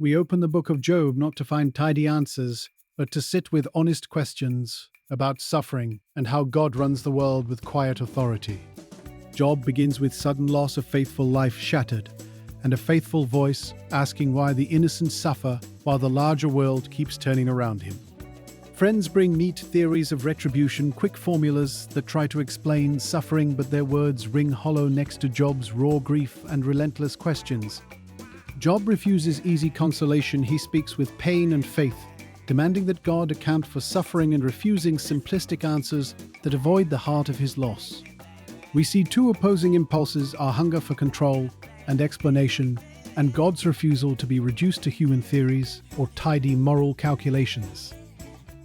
we open the book of Job not to find tidy answers, but to sit with honest questions about suffering and how God runs the world with quiet authority. Job begins with sudden loss of faithful life shattered, and a faithful voice asking why the innocent suffer while the larger world keeps turning around him. Friends bring neat theories of retribution, quick formulas that try to explain suffering, but their words ring hollow next to Job's raw grief and relentless questions. Job refuses easy consolation. He speaks with pain and faith, demanding that God account for suffering and refusing simplistic answers that avoid the heart of his loss. We see two opposing impulses: our hunger for control and explanation, and God's refusal to be reduced to human theories or tidy moral calculations.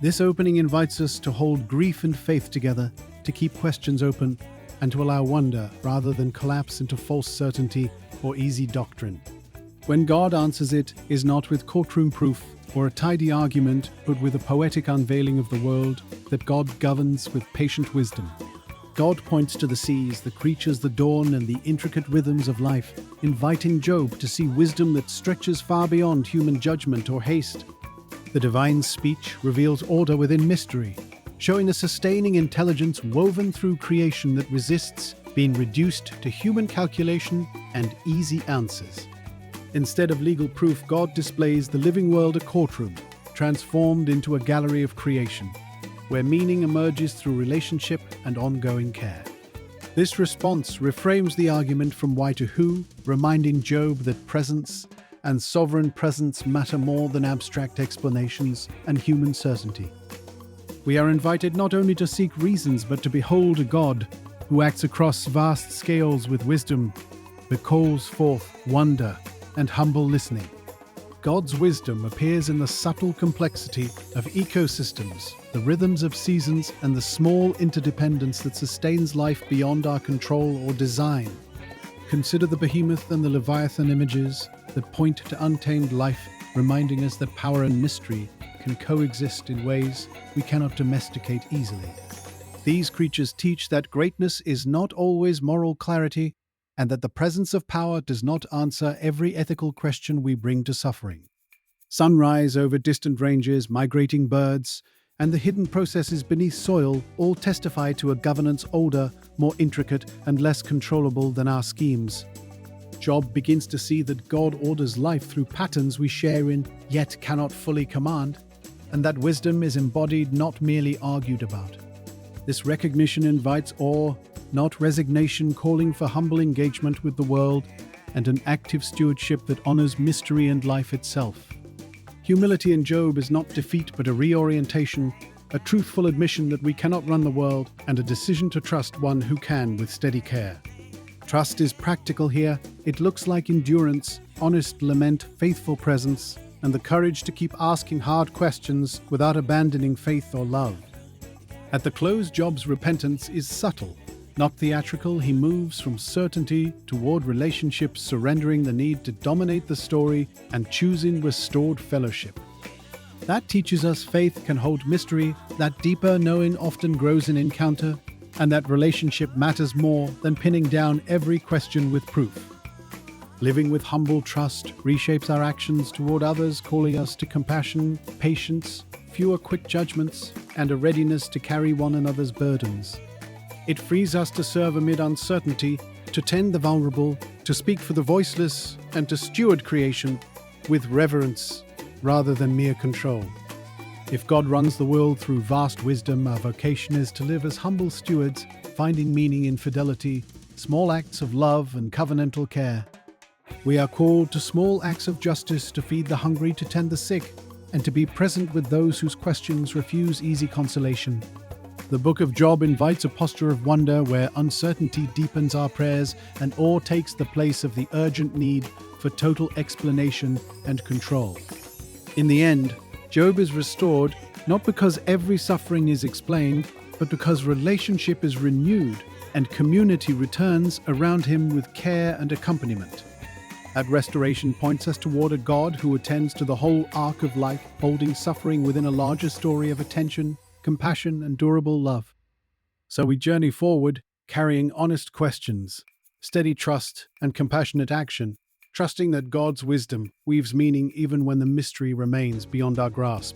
This opening invites us to hold grief and faith together, to keep questions open, and to allow wonder rather than collapse into false certainty or easy doctrine. When God answers, it is not with courtroom proof or a tidy argument, but with a poetic unveiling of the world that God governs with patient wisdom. God points to the seas, the creatures, the dawn, and the intricate rhythms of life, inviting Job to see wisdom that stretches far beyond human judgment or haste. The divine speech reveals order within mystery, showing a sustaining intelligence woven through creation that resists being reduced to human calculation and easy answers. Instead of legal proof, God displays the living world a courtroom, transformed into a gallery of creation, where meaning emerges through relationship and ongoing care. This response reframes the argument from why to who, reminding Job that presence and sovereign presence matter more than abstract explanations and human certainty. We are invited not only to seek reasons, but to behold a God who acts across vast scales with wisdom that calls forth wonder and humble listening. God's wisdom appears in the subtle complexity of ecosystems, the rhythms of seasons, and the small interdependence that sustains life beyond our control or design. Consider the behemoth and the leviathan images that point to untamed life, reminding us that power and mystery can coexist in ways we cannot domesticate easily. These creatures teach that greatness is not always moral clarity, and that the presence of power does not answer every ethical question we bring to suffering. Sunrise over distant ranges, migrating birds, and the hidden processes beneath soil all testify to a governance older, more intricate, and less controllable than our schemes. Job begins to see that God orders life through patterns we share in, yet cannot fully command, and that wisdom is embodied, not merely argued about. This recognition invites awe, not resignation, calling for humble engagement with the world and an active stewardship that honors mystery and life itself. Humility in Job is not defeat but a reorientation, a truthful admission that we cannot run the world, and a decision to trust one who can with steady care. Trust is practical here. It looks like endurance, honest lament, faithful presence, and the courage to keep asking hard questions without abandoning faith or love. At the close, Job's repentance is subtle, not theatrical. He moves from certainty toward relationship, surrendering the need to dominate the story and choosing restored fellowship. That teaches us faith can hold mystery, that deeper knowing often grows in encounter, and that relationship matters more than pinning down every question with proof. Living with humble trust reshapes our actions toward others, calling us to compassion, patience, fewer quick judgments, and a readiness to carry one another's burdens. It frees us to serve amid uncertainty, to tend the vulnerable, to speak for the voiceless, and to steward creation with reverence rather than mere control. If God runs the world through vast wisdom, our vocation is to live as humble stewards, finding meaning in fidelity, small acts of love, and covenantal care. We are called to small acts of justice, to feed the hungry, to tend the sick, and to be present with those whose questions refuse easy consolation. The book of Job invites a posture of wonder where uncertainty deepens our prayers and awe takes the place of the urgent need for total explanation and control. In the end, Job is restored not because every suffering is explained, but because relationship is renewed and community returns around him with care and accompaniment. That restoration points us toward a God who attends to the whole arc of life, holding suffering within a larger story of attention, compassion, and durable love. So we journey forward, carrying honest questions, steady trust, and compassionate action, trusting that God's wisdom weaves meaning even when the mystery remains beyond our grasp.